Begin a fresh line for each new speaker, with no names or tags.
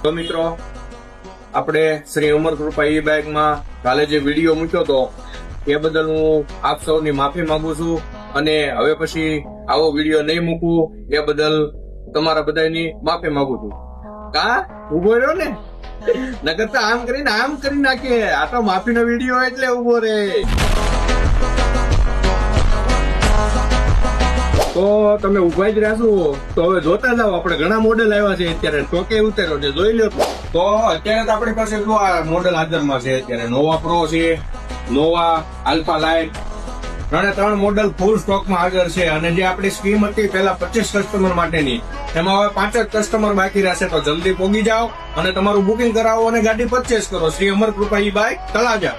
તો મિત્રો, આપણે શ્રી અમર કૃપા ઈ બાઇકમાં કાલે જે વિડીયો મૂક્યો હતો એ બદલ હું આપ સૌની માફી માંગુ છું, અને હવે પછી આવો વિડીયો નહીં મૂકું એ બદલ તમારા બધાની માફી માંગુ છું. કા ઉભો રહ્યો ને, નકર તો આમ કરી નાખે. આ તો માફીનો વિડીયો એટલે ઉભો રે. તો તમે ઉભા જ રહેશો તો હવે જોતા જાઓ. આપણે ઘણા મોડેલ આવ્યા છે અત્યારે, ટોકે ઉતાર્યો છે, જોઈ લો. તો અત્યારે તો આપણી પાસે જો આ મોડેલ હાજરમાં છે અત્યારે. નોવા પ્રો છે, નોવા આલ્ફા લાઇટ, 3 મોડેલ ફૂલ સ્ટોકમાં હાજર છે. અને જે આપણી સ્કીમ હતી પેલા 25 કસ્ટમર માટેની, એમાં હવે 5 જ કસ્ટમર બાકી રહેશે. તો જલ્દી પોગી જાઓ અને તમારું બુકિંગ કરાવો અને ગાડી પરચેસ કરો. શ્રી અમર કૃપા ઈ બાઇક, તળાજા.